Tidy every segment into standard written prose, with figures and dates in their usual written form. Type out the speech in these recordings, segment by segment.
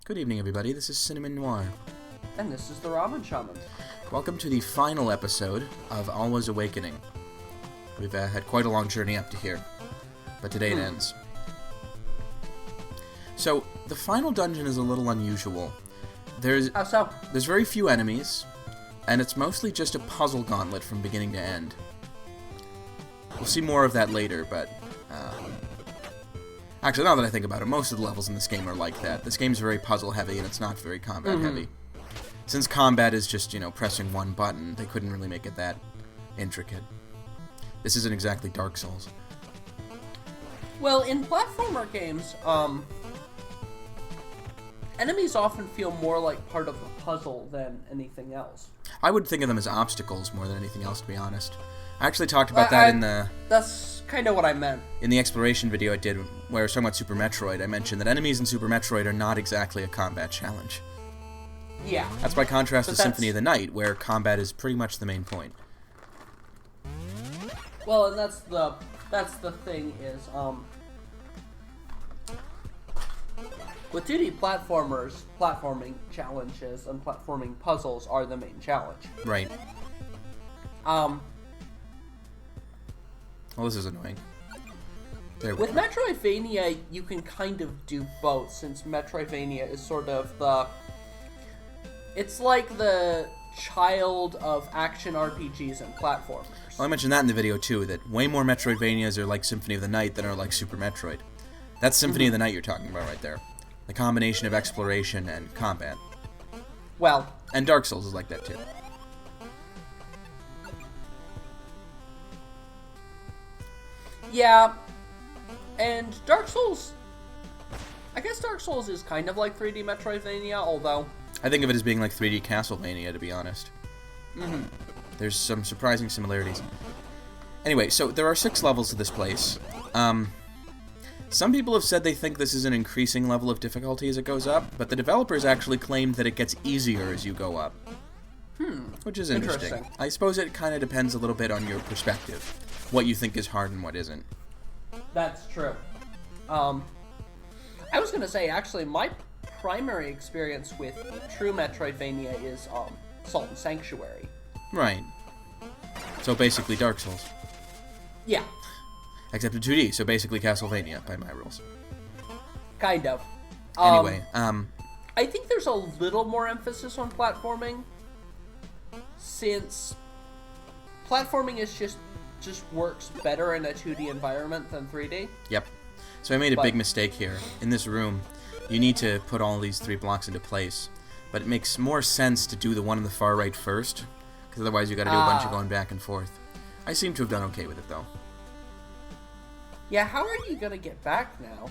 Good evening, everybody. This is Cinnamon Noir. And this is the Ramen Shaman. Welcome to the final episode of Alwa's Awakening. We've had quite a long journey up to here, but today it ends. So, the final dungeon is a little unusual. How so? There's very few enemies, and it's mostly just a puzzle gauntlet from beginning to end. We'll see more of that later, but... Actually, now that I think about it, most of the levels in this game are like that. This game's very puzzle-heavy, and it's not very combat-heavy. Since combat is just, pressing one button, they couldn't really make it that intricate. This isn't exactly Dark Souls. Well, in platformer games, enemies often feel more like part of the puzzle than anything else. I would think of them as obstacles more than anything else, to be honest. I actually talked about that in the... That's kind of what I meant. In the exploration video I did, where I was talking about Super Metroid, I mentioned that enemies in Super Metroid are not exactly a combat challenge. Yeah. That's by contrast to Symphony of the Night, where combat is pretty much the main point. Well, and that's the thing is, with 2D platformers, platforming challenges and platforming puzzles are the main challenge. Right. Well, this is annoying. With Metroidvania, you can kind of do both, since Metroidvania is sort of the... It's like the child of action RPGs and platformers. Well, I mentioned that in the video, too, that way more Metroidvanias are like Symphony of the Night than are like Super Metroid. That's Symphony of the Night you're talking about right there. The combination of exploration and combat. Well... And Dark Souls is like that, too. Yeah, and Dark Souls... I guess Dark Souls is kind of like 3D Metroidvania, although... I think of it as being like 3D Castlevania, to be honest. There's some surprising similarities. Anyway, so there are 6 levels to this place. Some people have said they think this is an increasing level of difficulty as it goes up, but the developers actually claimed that it gets easier as you go up. Which is interesting. I suppose it kind of depends a little bit on your perspective. What you think is hard and what isn't. That's true. I was going to say, actually, my primary experience with true Metroidvania is Salt and Sanctuary. Right. So basically Dark Souls. Yeah. Except in 2D, so basically Castlevania, by my rules. Kind of. Anyway, I think there's a little more emphasis on platforming, since platforming is just works better in a 2D environment than 3D. Yep. So I made a big mistake here. In this room, you need to put all these 3 blocks into place, but it makes more sense to do the one on the far right first, because otherwise you got to do a bunch of going back and forth. I seem to have done okay with it, though. Yeah, how are you gonna get back now?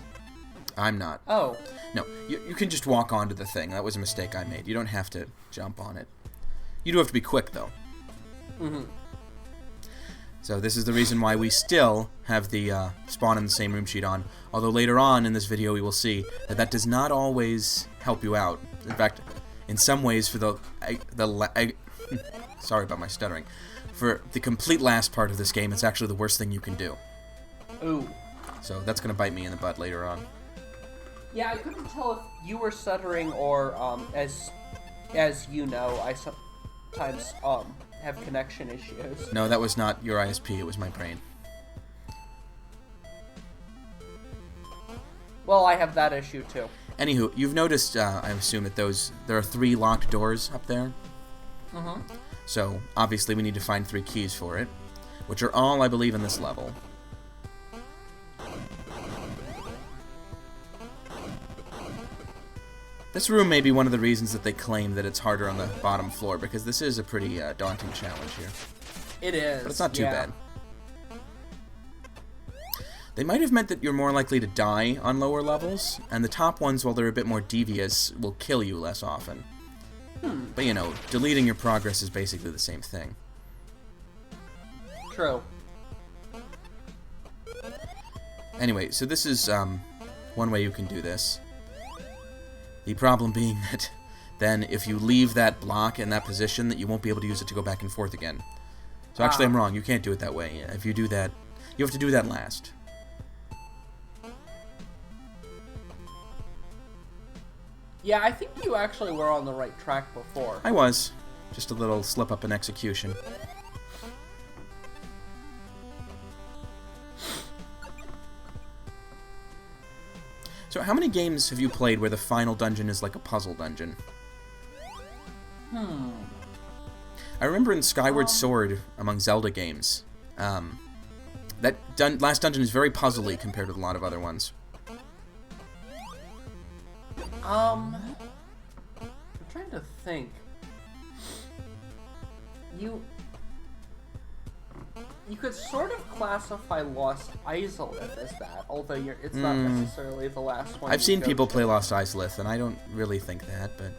I'm not. Oh. No, you can just walk onto the thing. That was a mistake I made. You don't have to jump on it. You do have to be quick, though. So this is the reason why we still have the spawn in the same room sheet on. Although later on in this video we will see that that does not always help you out. In fact, in some ways for sorry about my stuttering. For the complete last part of this game, it's actually the worst thing you can do. Ooh. So that's going to bite me in the butt later on. Yeah, I couldn't tell if you were stuttering or, as you know, I sometimes, have connection issues. No, that was not your ISP, it was my brain. Well, I have that issue too. Anywho, you've noticed, I assume, that there are 3 locked doors up there? So, obviously we need to find 3 keys for it, which are all, I believe, in this level. This room may be one of the reasons that they claim that it's harder on the bottom floor, because this is a pretty daunting challenge here. It is. But it's not too bad. They might have meant that you're more likely to die on lower levels, and the top ones, while they're a bit more devious, will kill you less often. But, deleting your progress is basically the same thing. True. Anyway, so this is one way you can do this. The problem being that then if you leave that block in that position, that you won't be able to use it to go back and forth again. So actually I'm wrong, you can't do it that way. If you do that, you have to do that last. Yeah, I think you actually were on the right track before. I was. Just a little slip up in execution. So how many games have you played where the final dungeon is like a puzzle dungeon? I remember in Skyward Sword, among Zelda games, that last dungeon is very puzzly compared with a lot of other ones. I'm trying to think. You could sort of classify Lost Izalith as that, although it's not necessarily the last one. I've seen people play Lost Izalith, and I don't really think that, but...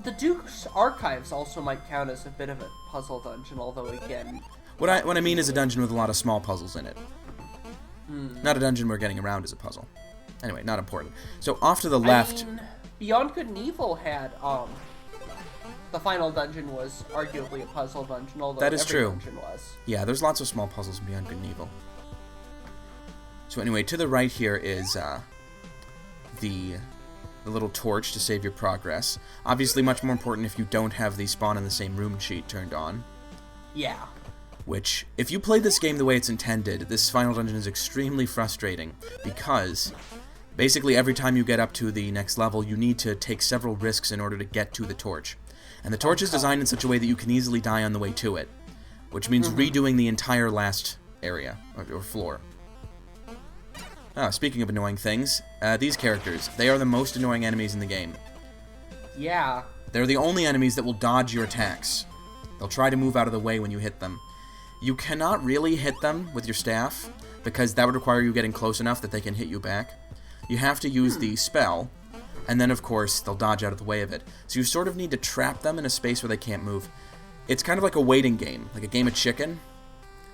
The Duke's Archives also might count as a bit of a puzzle dungeon, although again... What I mean is a dungeon with a lot of small puzzles in it. Not a dungeon where getting around is a puzzle. Anyway, not important. So, off to the left... I mean, Beyond Good and Evil had, the final dungeon was arguably a puzzle dungeon, although that is every true. dungeon was. Yeah, there's lots of small puzzles in Beyond Good and Evil. So anyway, to the right here is the little torch to save your progress. Obviously much more important if you don't have the spawn in the same room cheat turned on. Yeah. Which, if you play this game the way it's intended, this final dungeon is extremely frustrating, because basically every time you get up to the next level, you need to take several risks in order to get to the torch. And the torch is designed in such a way that you can easily die on the way to it, which means redoing the entire last area, or floor. Speaking of annoying things, these characters, they are the most annoying enemies in the game. Yeah. They're the only enemies that will dodge your attacks. They'll try to move out of the way when you hit them. You cannot really hit them with your staff, because that would require you getting close enough that they can hit you back. You have to use the spell, and then, of course, they'll dodge out of the way of it. So you sort of need to trap them in a space where they can't move. It's kind of like a waiting game, like a game of chicken.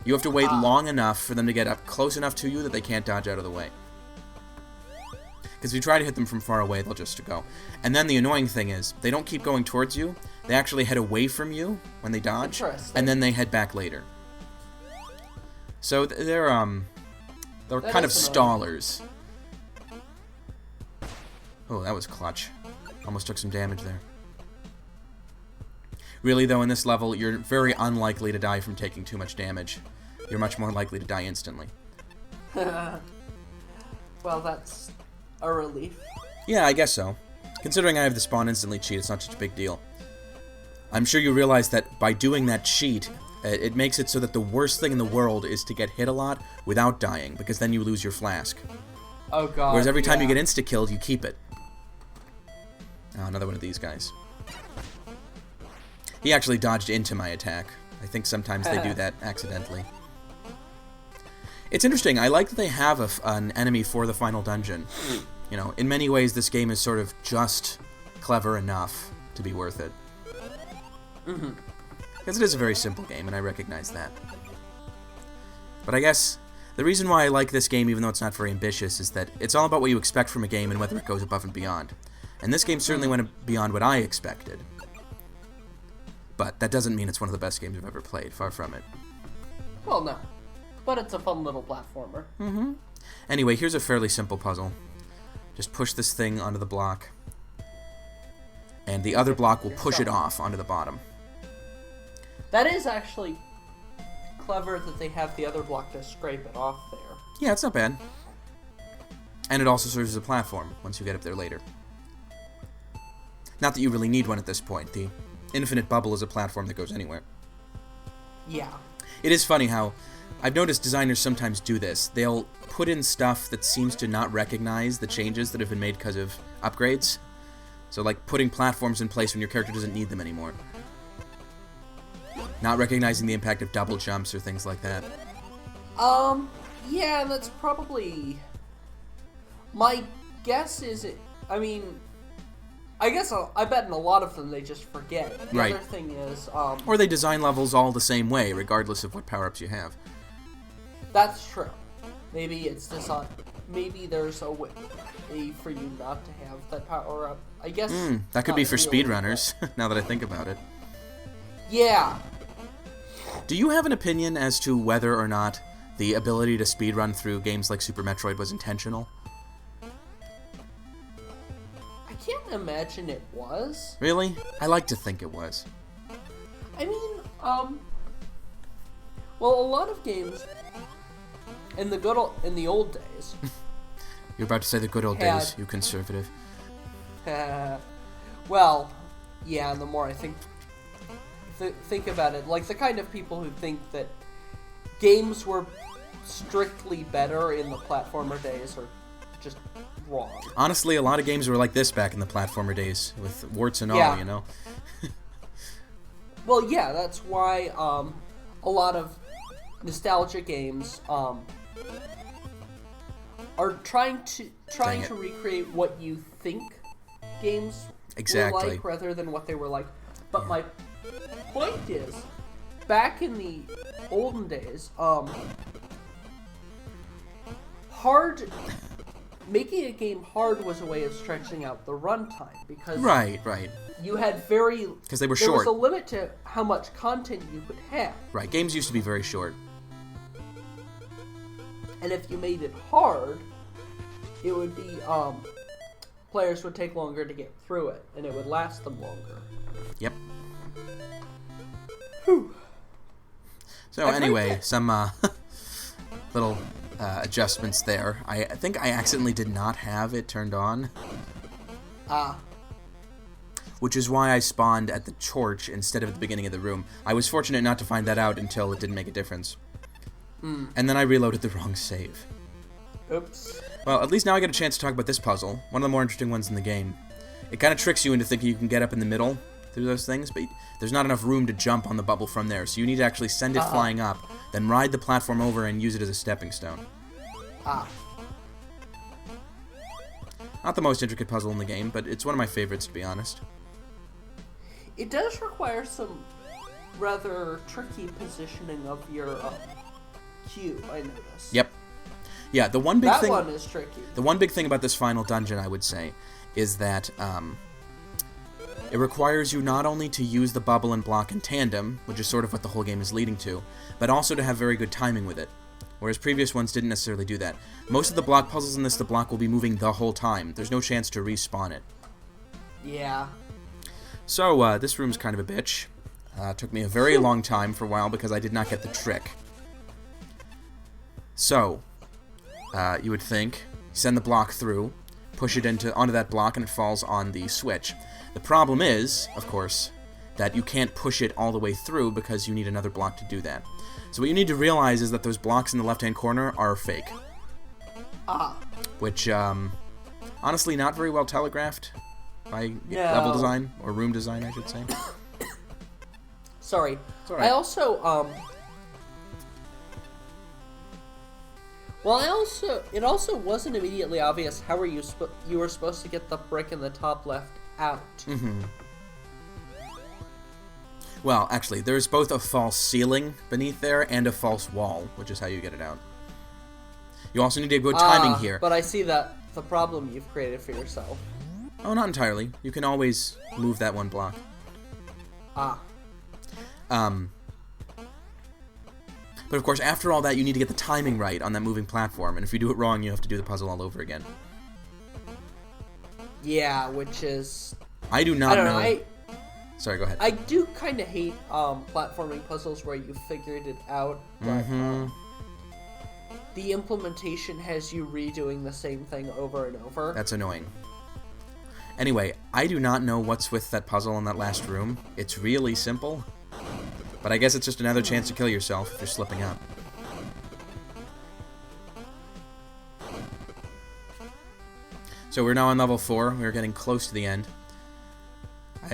You have to wait long enough for them to get up close enough to you that they can't dodge out of the way. Because if you try to hit them from far away, they'll just go. And then the annoying thing is, they don't keep going towards you. They actually head away from you when they dodge, and then they head back later. So they're kind of stallers. Oh, that was clutch. Almost took some damage there. Really, though, in this level, you're very unlikely to die from taking too much damage. You're much more likely to die instantly. Well, that's a relief. Yeah, I guess so. Considering I have the spawn instantly cheat, it's not such a big deal. I'm sure you realize that by doing that cheat, it makes it so that the worst thing in the world is to get hit a lot without dying, because then you lose your flask. Oh god. Whereas every time you get insta-killed, you keep it. Oh, another one of these guys. He actually dodged into my attack. I think sometimes they do that accidentally. It's interesting. I like that they have an enemy for the final dungeon. You know, in many ways, this game is sort of just clever enough to be worth it. Because it is a very simple game, and I recognize that. But I guess the reason why I like this game, even though it's not very ambitious, is that it's all about what you expect from a game and whether it goes above and beyond. And this game certainly went beyond what I expected. But that doesn't mean it's one of the best games I've ever played. Far from it. Well, no. But it's a fun little platformer. Anyway, here's a fairly simple puzzle. Just push this thing onto the block. And the other block will push it off onto the bottom. That is actually clever that they have the other block to scrape it off there. Yeah, it's not bad. And it also serves as a platform once you get up there later. Not that you really need one at this point. The infinite bubble is a platform that goes anywhere. Yeah. It is funny how I've noticed designers sometimes do this. They'll put in stuff that seems to not recognize the changes that have been made because of upgrades. So like putting platforms in place when your character doesn't need them anymore. Not recognizing the impact of double jumps or things like that. Yeah, that's probably... My guess is I mean... I bet in a lot of them they just forget. The Right. other thing is, Or they design levels all the same way, regardless of what power-ups you have. That's true. Maybe it's designed... Maybe there's a way for you not to have that power up. I guess... That could be for really, speedrunners, now that I think about it. Yeah. Do you have an opinion as to whether or not the ability to speedrun through games like Super Metroid was intentional? can't imagine it was. Really? I like to think it was. I mean, well, a lot of games in the old days. You're about to say the good old days, you conservative. Well, yeah, and the more I think about it, like the kind of people who think that games were strictly better in the platformer days are just wrong. Honestly, a lot of games were like this back in the platformer days, with warts and all, you know? Well, yeah, that's why a lot of nostalgia games are trying to recreate what you think games were like rather than what they were like. But my point is, back in the olden days, making a game hard was a way of stretching out the runtime because right. You had because they were short. There was a limit to how much content you could have. Right, games used to be very short. And if you made it hard, it would be players would take longer to get through it, and it would last them longer. Yep. Whew. So anyway, some little adjustments there. I think I accidentally did not have it turned on. Which is why I spawned at the torch instead of at the beginning of the room. I was fortunate not to find that out until it didn't make a difference. And then I reloaded the wrong save. Oops. Well, at least now I get a chance to talk about this puzzle, one of the more interesting ones in the game. It kind of tricks you into thinking you can get up in the middle through those things, but there's not enough room to jump on the bubble from there, so you need to actually send it flying up, then ride the platform over and use it as a stepping stone. Not the most intricate puzzle in the game, but it's one of my favorites, to be honest. It does require some rather tricky positioning of your cue, I noticed. Yep. Yeah, the one big thing... That one is tricky. The one big thing about this final dungeon, I would say, is that it requires you not only to use the bubble and block in tandem, which is sort of what the whole game is leading to, but also to have very good timing with it. Whereas previous ones didn't necessarily do that. Most of the block puzzles in this, the block will be moving the whole time. There's no chance to respawn it. Yeah. So, this room's kind of a bitch. Took me a very long time for a while because I did not get the trick. So, you would think, send the block through, push it onto that block, and it falls on the switch. The problem is, of course, that you can't push it all the way through because you need another block to do that. So what you need to realize is that those blocks in the left-hand corner are fake. Which, honestly, not very well telegraphed by level design, or room design, I should say. Sorry. It's all right. It also wasn't immediately obvious how you were supposed to get the brick in the top left out. Well, actually, there's both a false ceiling beneath there and a false wall, which is how you get it out. You also need a good timing here. But I see that the problem you've created for yourself. Oh, not entirely. You can always move that one block. But of course, after all that, you need to get the timing right on that moving platform, and if you do it wrong, you have to do the puzzle all over again. Yeah, which is... I don't know. Sorry, go ahead. I do kind of hate platforming puzzles where you figured it out, but the implementation has you redoing the same thing over and over. That's annoying. Anyway, I do not know what's with that puzzle in that last room. It's really simple. But I guess it's just another chance to kill yourself if you're slipping up. So we're now on level 4. We're getting close to the end.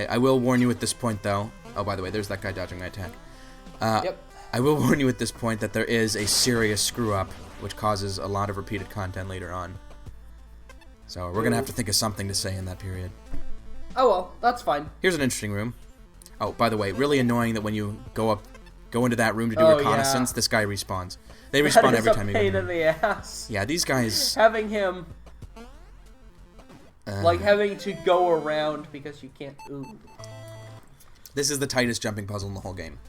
I will warn you at this point, though. Oh, by the way, there's that guy dodging my attack. Yep. I will warn you at this point that there is a serious screw-up, which causes a lot of repeated content later on. So we're going to have to think of something to say in that period. Oh, well, that's fine. Here's an interesting room. Oh, by the way, really annoying that when you go into that room to do reconnaissance, this guy respawns. They respawn every time you go in. That is a pain in the ass. Yeah, these guys... Having him... like having to go around because you can't... Ooh. This is the tightest jumping puzzle in the whole game.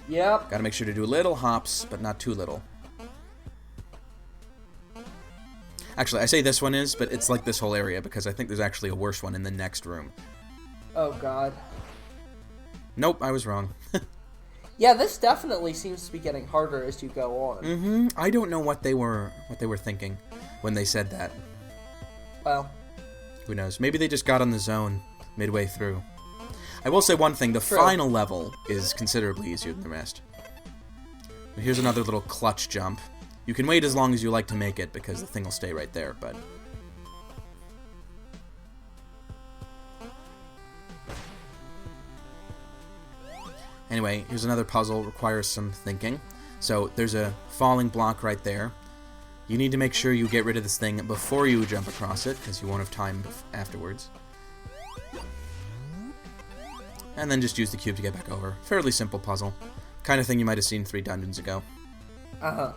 Yep. Gotta make sure to do little hops, but not too little. Actually, I say this one is, but it's like this whole area, because I think there's actually a worse one in the next room. Oh, God. Nope, I was wrong. Yeah, this definitely seems to be getting harder as you go on. I don't know what they were thinking when they said that. Well, who knows? Maybe they just got on the zone midway through. I will say one thing, the final level is considerably easier than the rest. Here's another little clutch jump. You can wait as long as you like to make it, because the thing will stay right there, but... Anyway, here's another puzzle, requires some thinking. So, there's a falling block right there. You need to make sure you get rid of this thing before you jump across it, because you won't have time afterwards. And then just use the cube to get back over. Fairly simple puzzle. Kind of thing you might have seen 3 dungeons ago. Uh-huh.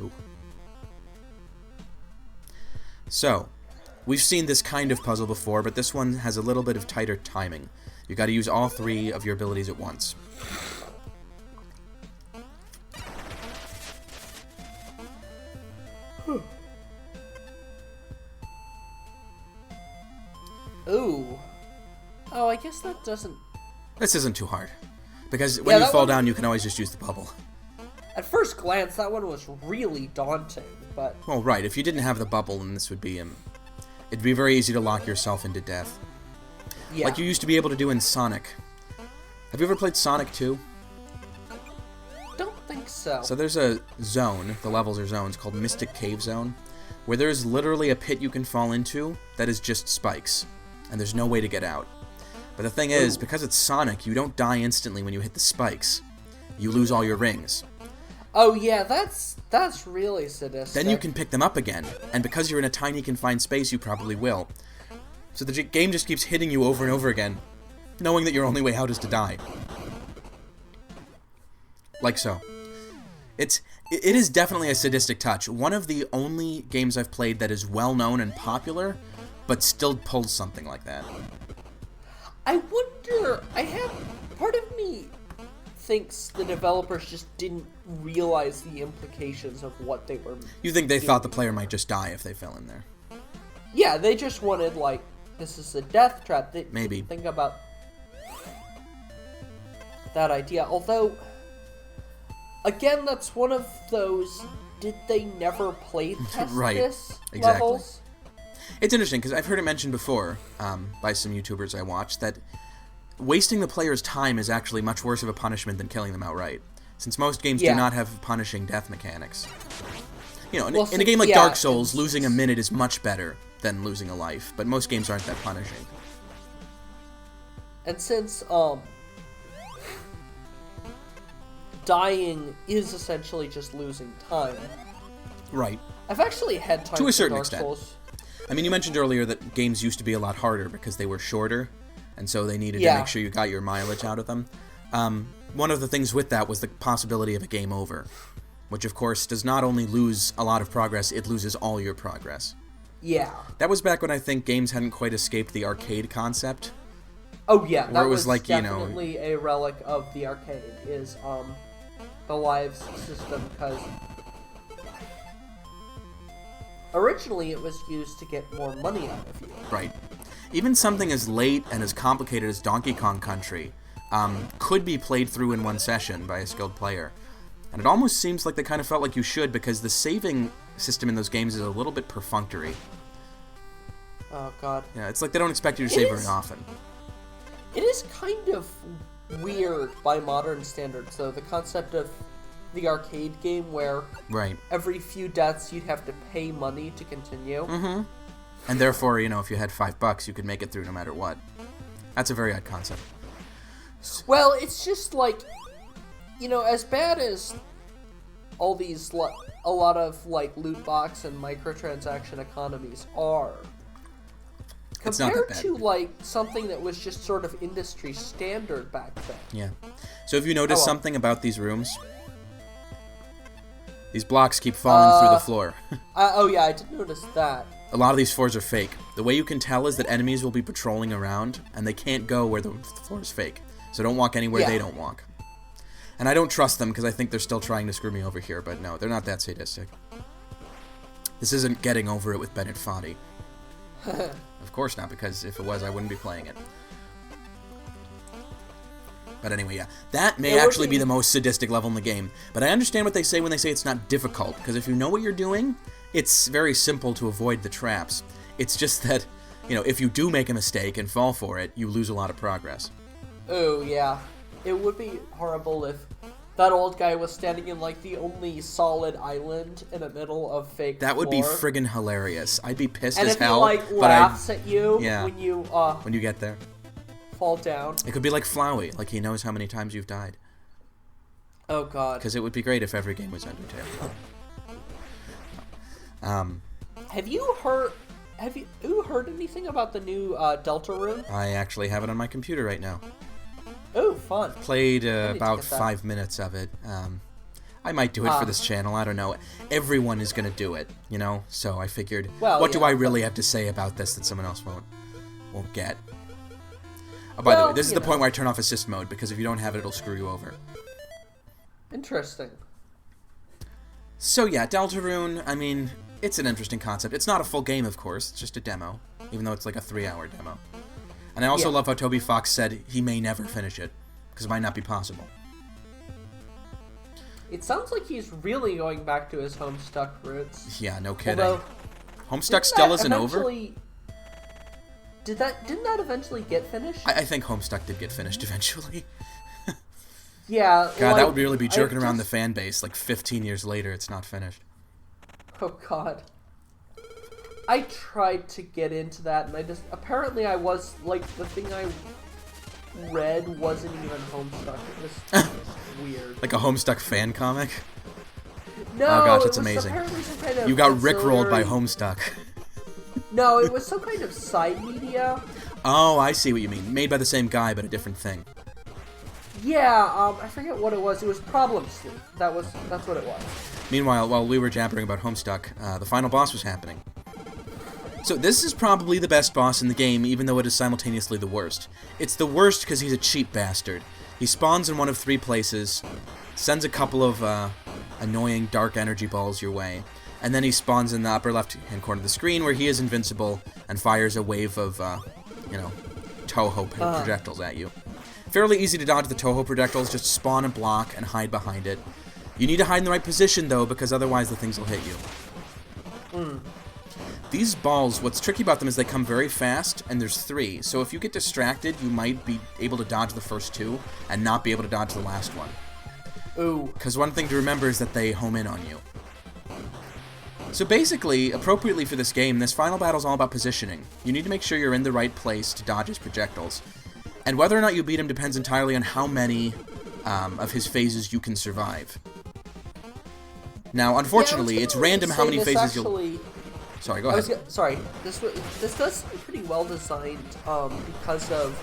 Ooh. So, we've seen this kind of puzzle before, but this one has a little bit of tighter timing. You gotta use all 3 of your abilities at once. Ooh. Oh, I guess that doesn't... This isn't too hard. Because when you fall down, you can always just use the bubble. At first glance, that one was really daunting, but... Well, right. If you didn't have the bubble, then this would be... it'd be very easy to lock yourself into death. Yeah. Like you used to be able to do in Sonic. Have you ever played Sonic 2? Don't think so. So there's a zone, the levels are zones, called Mystic Cave Zone, where there's literally a pit you can fall into that is just spikes. And there's no way to get out. But the thing is, because it's Sonic, you don't die instantly when you hit the spikes. You lose all your rings. Oh yeah, that's really sadistic. Then you can pick them up again, and because you're in a tiny confined space, you probably will. So the game just keeps hitting you over and over again, knowing that your only way out is to die. Like so. It is definitely a sadistic touch. One of the only games I've played that is well known and popular, but still pulls something like that. I wonder, part of me thinks the developers just didn't realize the implications of what they were You think they doing. thought the player might just die if they fell in there? Yeah, they just wanted, like, this is a death trap. They Maybe. didn't think about that idea. Although, again, that's one of those, did they never play test Right, this exactly. levels? It's interesting, because I've heard it mentioned before by some YouTubers I watch, that wasting the player's time is actually much worse of a punishment than killing them outright, since most games do not have punishing death mechanics. You know, in a game like Dark Souls, losing a minute is much better than losing a life, but most games aren't that punishing. And since, dying is essentially just losing time. Right. I've actually had time to a certain Dark extent. Souls. I mean, you mentioned earlier that games used to be a lot harder because they were shorter, and so they needed to make sure you got your mileage out of them. One of the things with that was the possibility of a game over, which of course does not only lose a lot of progress, it loses all your progress. Yeah. That was back when I think games hadn't quite escaped the arcade concept. Oh yeah, Where that it was like, definitely a relic of the arcade, is the lives system, because originally it was used to get more money out of you. Right. Even something as late and as complicated as Donkey Kong Country could be played through in one session by a skilled player. And it almost seems like they kind of felt like you should, because the saving system in those games is a little bit perfunctory. Oh god. Yeah, it's like they don't expect you to save very often. It is kind of weird by modern standards, though, the concept of the arcade game where every few deaths you'd have to pay money to continue. Mm-hmm. And therefore, you know, if you had $5, you could make it through no matter what. That's a very odd concept. Well, it's just like, you know, as bad as all these, a lot of, like, loot box and microtransaction economies are, compared to, like, something that was just sort of industry standard back then. Yeah. So have you noticed something about these rooms? These blocks keep falling through the floor. Oh yeah, I did notice that. A lot of these floors are fake. The way you can tell is that enemies will be patrolling around, and they can't go where the floor is fake. So don't walk anywhere they don't walk. And I don't trust them because I think they're still trying to screw me over here, but no, they're not that sadistic. This isn't Getting Over It with Bennett Foddy. Of course not, because if it was, I wouldn't be playing it. But anyway, yeah. That may actually be the most sadistic level in the game. But I understand what they say when they say it's not difficult, because if you know what you're doing, it's very simple to avoid the traps. It's just that, you know, if you do make a mistake and fall for it, you lose a lot of progress. Oh, yeah. It would be horrible if that old guy was standing in, like, the only solid island in the middle of fake That would be floor. friggin' hilarious. I'd be pissed And as if he, hell. like, laughs at you when you get there. Fall down. It could be like Flowey, like he knows how many times you've died. Oh, God. Because it would be great if every game was Undertale. Have you heard anything about the new Deltarune? I actually have it on my computer right now. Oh, fun. Played about 5 minutes of it. I might do it for this channel, I don't know. Everyone is going to do it, you know? So I figured, what do I really have to say about this that someone else won't get? Oh, by the way, this is the point where I turn off assist mode, because if you don't have it, it'll screw you over. Interesting. So yeah, Deltarune, I mean, it's an interesting concept. It's not a full game, of course, it's just a demo, even though it's like a 3-hour demo. And I also love how Toby Fox said he may never finish it, because it might not be possible. It sounds like he's really going back to his Homestuck roots. Yeah, no kidding. Although, Homestuck still isn't over? Didn't that eventually get finished? I think Homestuck did get finished eventually. Yeah. God, that would really be jerking around the fan base. Like 15 years later, it's not finished. Oh, God. I tried to get into that, and apparently I was, like, the thing I read wasn't even Homestuck. It was weird. Like a Homestuck fan comic? No, oh gosh, it's amazing. Some kind of you got rickrolled by Homestuck. No, it was some kind of side media. Oh, I see what you mean. Made by the same guy, but a different thing. Yeah, I forget what it was. It was Problem Sleep. That's what it was. Meanwhile, while we were jabbering about Homestuck, the final boss was happening. So this is probably the best boss in the game, even though it is simultaneously the worst. It's the worst because he's a cheap bastard. He spawns in one of 3 places, sends a couple of annoying dark energy balls your way, and then he spawns in the upper left-hand corner of the screen where he is invincible and fires a wave of, Toho projectiles at you. Fairly easy to dodge the Toho projectiles, just spawn and block and hide behind it. You need to hide in the right position, though, because otherwise the things will hit you. These balls, what's tricky about them is they come very fast, and there's 3. So if you get distracted, you might be able to dodge the first 2 and not be able to dodge the last one. Ooh. Because one thing to remember is that they home in on you. So basically, appropriately for this game, this final battle is all about positioning. You need to make sure you're in the right place to dodge his projectiles. And whether or not you beat him depends entirely on how many of his phases you can survive. Now, unfortunately, it's random how many phases you'll... Sorry, go ahead. This does seem pretty well designed because of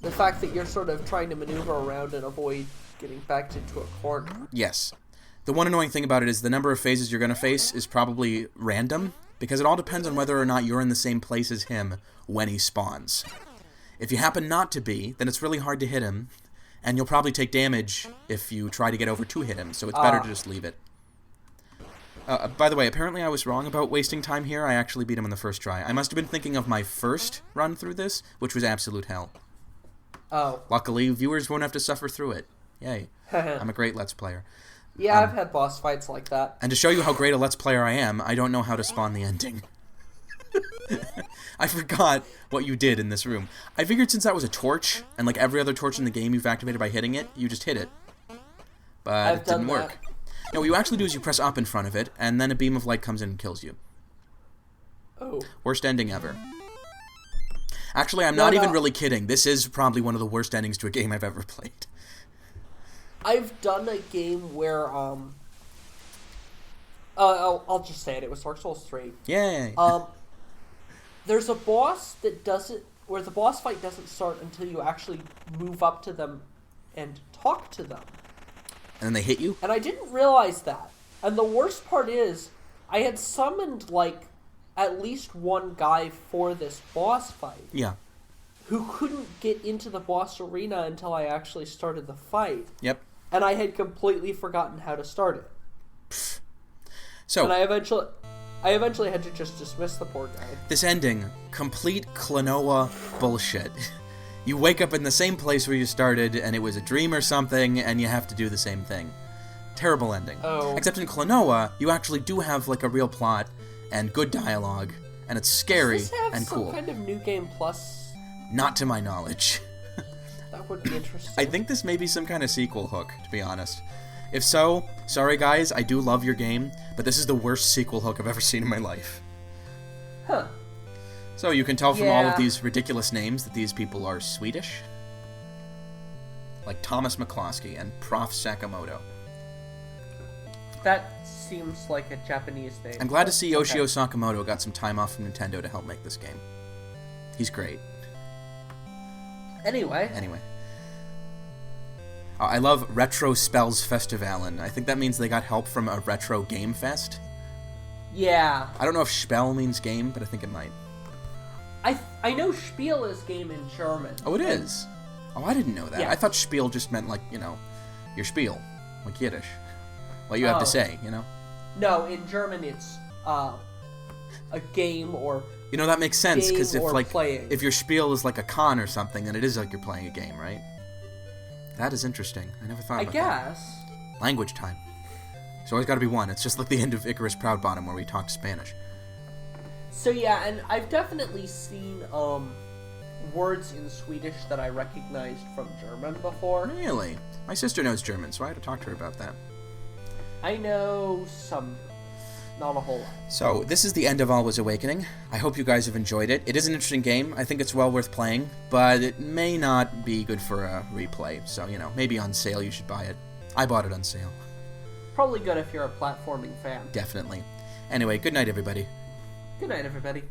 the fact that you're sort of trying to maneuver around and avoid getting backed into a corner. Yes. The one annoying thing about it is the number of phases you're going to face is probably random, because it all depends on whether or not you're in the same place as him when he spawns. If you happen not to be, then it's really hard to hit him, and you'll probably take damage if you try to get over to hit him, so it's better to just leave it. By the way, apparently I was wrong about wasting time here. I actually beat him on the first try. I must have been thinking of my first run through this, which was absolute hell. Oh. Luckily, viewers won't have to suffer through it. Yay. I'm a great Let's Player. Yeah, I've had boss fights like that. And to show you how great a Let's Player I am, I don't know how to spawn the ending. I forgot what you did in this room. I figured since that was a torch, and like every other torch in the game you've activated by hitting it, you just hit it. But it didn't work. No, what you actually do is you press up in front of it, and then a beam of light comes in and kills you. Oh. Worst ending ever. Actually, I'm not even really kidding. This is probably one of the worst endings to a game I've ever played. I've done a game where, I'll just say it. It was Dark Souls 3. Yay! There's a boss where the boss fight doesn't start until you actually move up to them and talk to them. And then they hit you? And I didn't realize that. And the worst part is, I had summoned, like, at least one guy for this boss fight. Yeah. who couldn't get into the boss arena until I actually started the fight. Yep. And I had completely forgotten how to start it. So, and I eventually had to just dismiss the poor guy. This ending, complete Klonoa bullshit. You wake up in the same place where you started, and it was a dream or something, and you have to do the same thing. Terrible ending. Oh. Except in Klonoa, you actually do have, like, a real plot and good dialogue, and it's scary Does this have and cool. some kind of New Game Plus? Not to my knowledge. That would be interesting. I think this may be some kind of sequel hook, to be honest. If so, sorry guys, I do love your game, but this is the worst sequel hook I've ever seen in my life. Huh. So you can tell from all of Yeah. these ridiculous names that these people are Swedish. Like Thomas McCloskey and Prof. Sakamoto. That seems like a Japanese name. I'm glad to see Okay. Yoshio Sakamoto got some time off from Nintendo to help make this game. He's great. Anyway. I love Retro Spells Festivalen. I think that means they got help from a retro game fest. Yeah. I don't know if Spell means game, but I think it might. I know Spiel is game in German. Oh, it is? Oh, I didn't know that. Yeah. I thought Spiel just meant, like, you know, your spiel. Like Yiddish. What you have to say, you know? No, in German it's a game or... You know, that makes sense, because Game if, or like, playing. if your spiel is like a con or something, then it is like you're playing a game, right? That is interesting. I never thought I about guess. that. Language time. There's always got to be one. It's just like the end of Icarus Proudbottom where we talk Spanish. So yeah, and I've definitely seen words in Swedish that I recognized from German before. Really? My sister knows German, so I had to talk to her about that. I know some, not a whole lot. So, this is the end of Alwa's Awakening. I hope you guys have enjoyed it. It is an interesting game. I think it's well worth playing, but it may not be good for a replay. So, you know, maybe on sale you should buy it. I bought it on sale. Probably good if you're a platforming fan. Definitely. Anyway, good night, everybody. Good night, everybody.